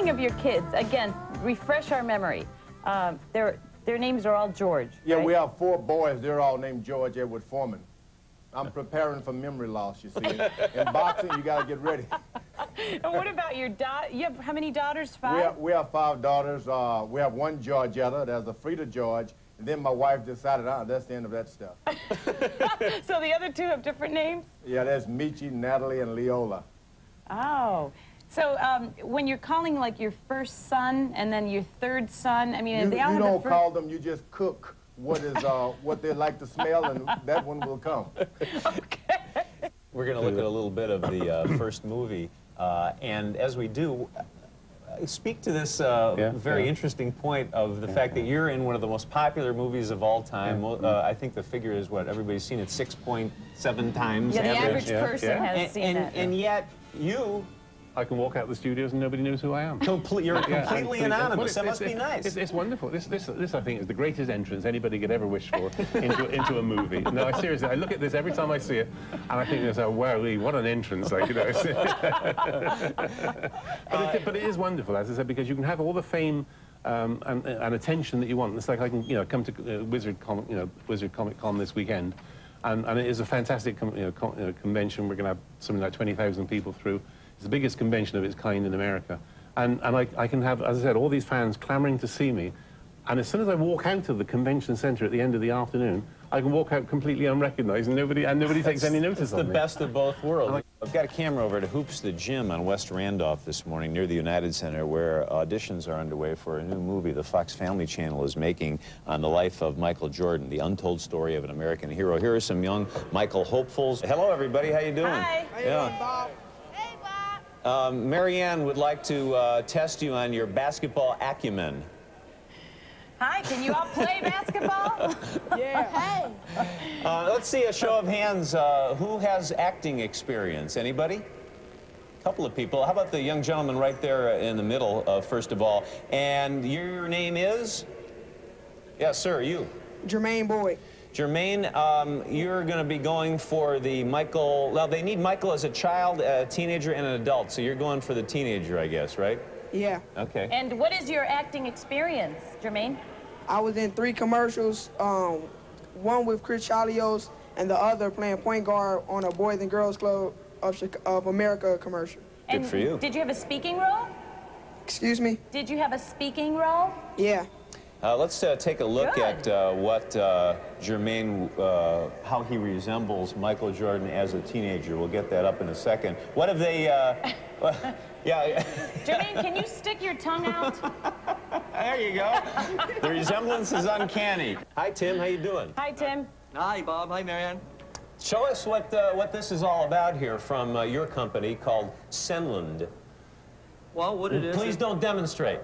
speaking of your kids, again, refresh our memory. Their names are all George. Yeah, right? we have 4 boys. They're all named George Edward Foreman. I'm preparing for memory loss, you see. In boxing, you got to get ready. And what about your you have how many daughters? 5? We have 5 daughters. We have 1 Georgetta. There's a Frida George. And then my wife decided, that's the end of that stuff. So the other 2 have different names? Yeah, there's Michi, Natalie, and Leola. Oh. So when you're calling like your first son and then your 3rd son, I mean, they all you have don't call them, you just cook what is what they like to smell, and that one will come. Okay. We're going to look at a little bit of the first movie, and as we do, speak to this very interesting point of the fact that you're in one of the most popular movies of all time. I think the figure is what everybody's seen it 6.7 times. Yeah, the average person has seen it. And yet you. I can walk out the studios and nobody knows who I am. You're completely anonymous. That must be nice. It's wonderful. This, I think, is the greatest entrance anybody could ever wish for into a movie. No, seriously, I look at this every time I see it, and I think, wow, what an entrance, like, you know. But it is wonderful, as I said, because you can have all the fame and attention that you want. It's like I can, come to Wizard Comic Con this weekend, and it is a fantastic convention. We're going to have something like 20,000 people through. It's the biggest convention of its kind in America. And I can have, as I said, all these fans clamoring to see me. And as soon as I walk out of the convention center at the end of the afternoon, I can walk out completely unrecognized, and nobody takes any notice of me. It's the best of both worlds. I've got a camera over to Hoops the Gym on West Randolph this morning near the United Center, where auditions are underway for a new movie the Fox Family Channel is making on the life of Michael Jordan, the untold story of an American hero. Here are some young Michael hopefuls. Hello, everybody. How you doing? Hi. How you doing, Bob? Marianne would like to test you on your basketball acumen. Hi, can you all play basketball? Yeah. Hey. Let's see a show of hands. Who has acting experience? Anybody? A couple of people. How about the young gentleman right there in the middle, first of all? And your name is? Yes, sir, you. Jermaine Boyd. Jermaine, you're going to be going for the Michael. Well, they need Michael as a child, a teenager, and an adult. So you're going for the teenager, I guess, right? Yeah. Okay. And what is your acting experience, Jermaine? I was in 3 commercials, one with Chris Chalios and the other playing point guard on a Boys and Girls Club of America commercial. Good for you. Did you have a speaking role? Excuse me? Did you have a speaking role? Yeah. Let's take a look at what Jermaine, how he resembles Michael Jordan as a teenager. We'll get that up in a second. What have they, yeah. Jermaine, can you stick your tongue out? There you go. The resemblance is uncanny. Hi, Tim. How you doing? Hi, Tim. Hi, Bob. Hi, Marianne. Show us what this is all about here from your company called Senland. Well, what it is... Please don't demonstrate.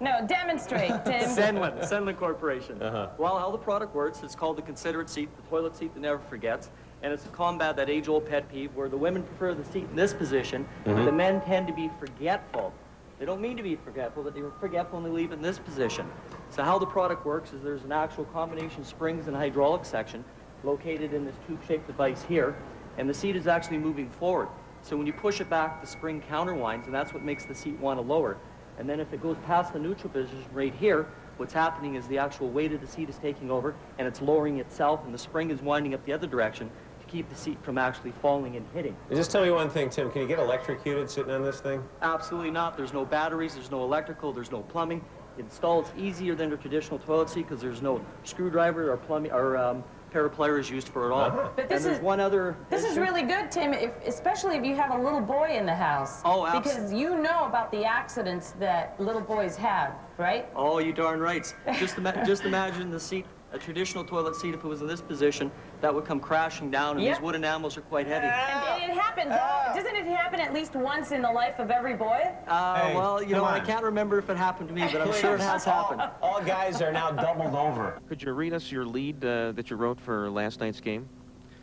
No, demonstrate, Tim. Senland Corporation. Well, how the product works, it's called the considerate seat, the toilet seat that never forgets. And it's to combat that age-old pet peeve where the women prefer the seat in this position, the men tend to be forgetful. They don't mean to be forgetful, but they were forgetful when they leave it in this position. So how the product works is there's an actual combination springs and hydraulic section located in this tube-shaped device here, and the seat is actually moving forward. So when you push it back, the spring counterwinds, and that's what makes the seat want to lower. And then if it goes past the neutral position right here, what's happening is the actual weight of the seat is taking over, and it's lowering itself, and the spring is winding up the other direction to keep the seat from actually falling and hitting. Just tell me one thing, Tim. Can you get electrocuted sitting on this thing? Absolutely not. There's no batteries, there's no electrical, there's no plumbing. Installed easier than a traditional toilet seat because there's no screwdriver or plumbing or pair of pliers used for it all. But this is one other. This is really good, Tim, especially if you have a little boy in the house. Oh, absolutely. Because you know about the accidents that little boys have, right? Oh, you darn right. Just imagine the seat, a traditional toilet seat, if it was in this position, that would come crashing down, and these wooden animals are quite heavy. And it happens. Doesn't it happen at least once in the life of every boy? Well, you know, I can't remember if it happened to me, but I'm sure it has happened. All guys are now doubled over. Could you read us your lead that you wrote for last night's game?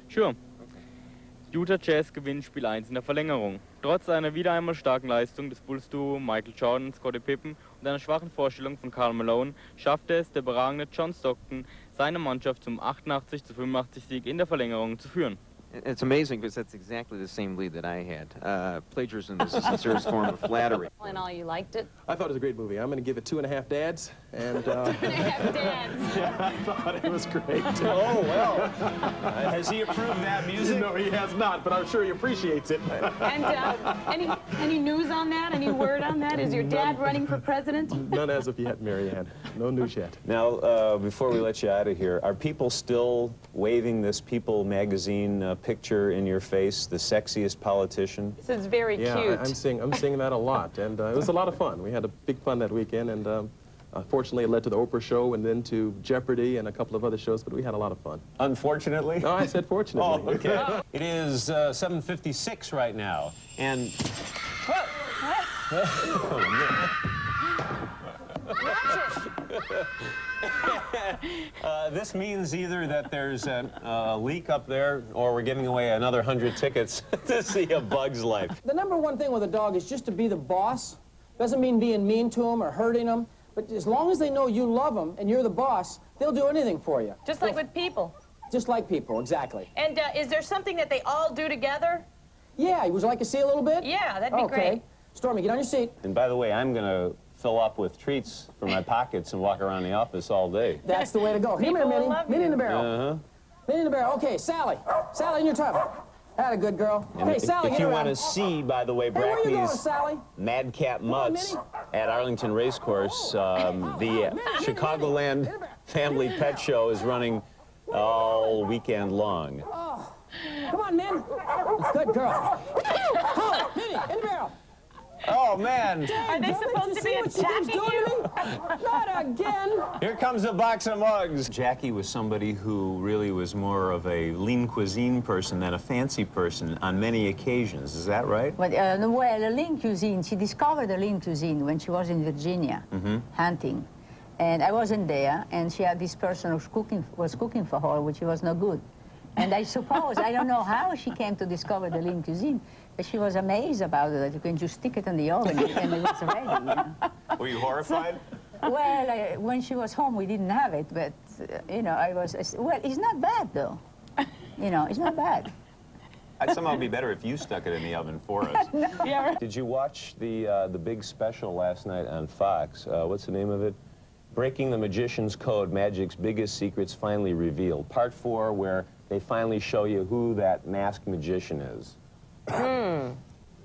Sure. Utah Jazz gewinnt Spiel 1 in der Verlängerung. Trotz einer wieder einmal starken Leistung des Bulls-Duo Michael Jordan, Scottie Pippen und einer schwachen Vorstellung von Karl Malone schaffte es der überragende John Stockton, seine Mannschaft zum 88:85 Sieg in der Verlängerung zu führen. It's amazing because that's exactly the same lead that I had. Plagiarism is the sincerest form of flattery. And all, you liked it? I thought it was a great movie. I'm going to give it 2.5 dads. And, 2.5 dads. Yeah, I thought it was great. Oh, well. Has he approved that music? No, he has not, but I'm sure he appreciates it. And any news on that? Any word on that? Is your dad running for president? None as of yet, Marianne. No news yet. Now, before we let you out of here, are people still waving this People magazine picture in your face, the sexiest politician? This is very cute. Yeah, I'm seeing that a lot, and it was a lot of fun. We had a big fun that weekend, and fortunately it led to the Oprah show and then to Jeopardy and a couple of other shows, but we had a lot of fun. Unfortunately? No, I said fortunately. Oh, okay. It is 7:56 right now, and... This means either that there's a leak up there, or we're giving away another 100 tickets to see A Bug's Life. The number one thing with a dog is just to be the boss. Doesn't mean being mean to them or hurting them, but as long as they know you love them and you're the boss, they'll do anything for you. Just like with people. Just like people, exactly. And is there something that they all do together? Yeah, would you like to see a little bit? Yeah, that'd be great. Stormy, get on your seat. And by the way, I'm going to fill up with treats for my pockets and walk around the office all day. That's the way to go. Here, Minnie. Minnie in the barrel. Uh-huh. Minnie in the barrel. Okay, Sally. Sally, in your tub. That a good girl. And hey, Sally, if you want to see, by the way, Brackley's Madcap Mutts at Arlington Racecourse, the Chicagoland Family Pet Show is running all weekend long. Oh, come on, Min. Good girl. Oh, Minnie, in the barrel. Oh, man. Are they supposed to be attacking you? Not again. Here comes a box of mugs. Jackie was somebody who really was more of a lean cuisine person than a fancy person on many occasions. Is that right? But, well, lean cuisine, she discovered the lean cuisine when she was in Virginia hunting. And I wasn't there, and she had this person who was cooking for her, which was no good. And I suppose, I don't know how she came to discover the lean cuisine, but she was amazed about it, that you can just stick it in the oven and it was ready, you know. Were you horrified? Well, when she was home, we didn't have it, but, you know, well, it's not bad, though. You know, it's not bad. I'd somehow be better if you stuck it in the oven for us. Yeah, right. Did you watch the big special last night on Fox? What's the name of it? Breaking the Magician's Code, Magic's Biggest Secrets Finally Revealed. Part 4, where they finally show you who that masked magician is. Yeah.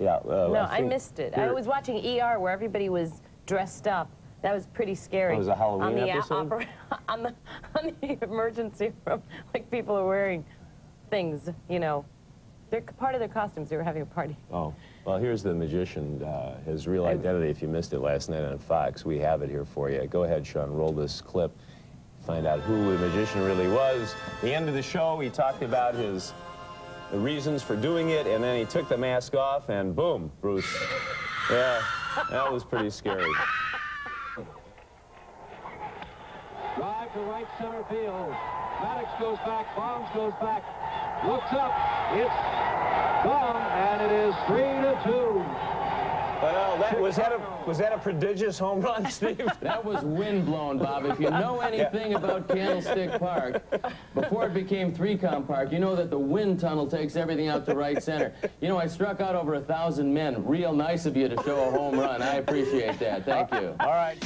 No, I missed it. I was watching ER where everybody was dressed up. That was pretty scary. Oh, it was a Halloween episode? On the emergency room, like people are wearing things, you know. They're part of their costumes. They were having a party. Oh, well, here's the magician, his real identity. If you missed it last night on Fox, we have it here for you. Go ahead, Sean, roll this clip. Find out who the magician really was. At the end of the show, he talked about the reasons for doing it, and then he took the mask off, and boom, Bruce. Yeah, that was pretty scary. Drive to right center field. Maddox goes back, Bonds goes back, looks up, it's gone, and it is 3-2. Well, was that a prodigious home run, Steve? That was wind-blown, Bob. If you know anything about Candlestick Park, before it became 3-com Park, you know that the wind tunnel takes everything out to right center. You know, I struck out over 1,000 men. Real nice of you to show a home run. I appreciate that. Thank you. All right.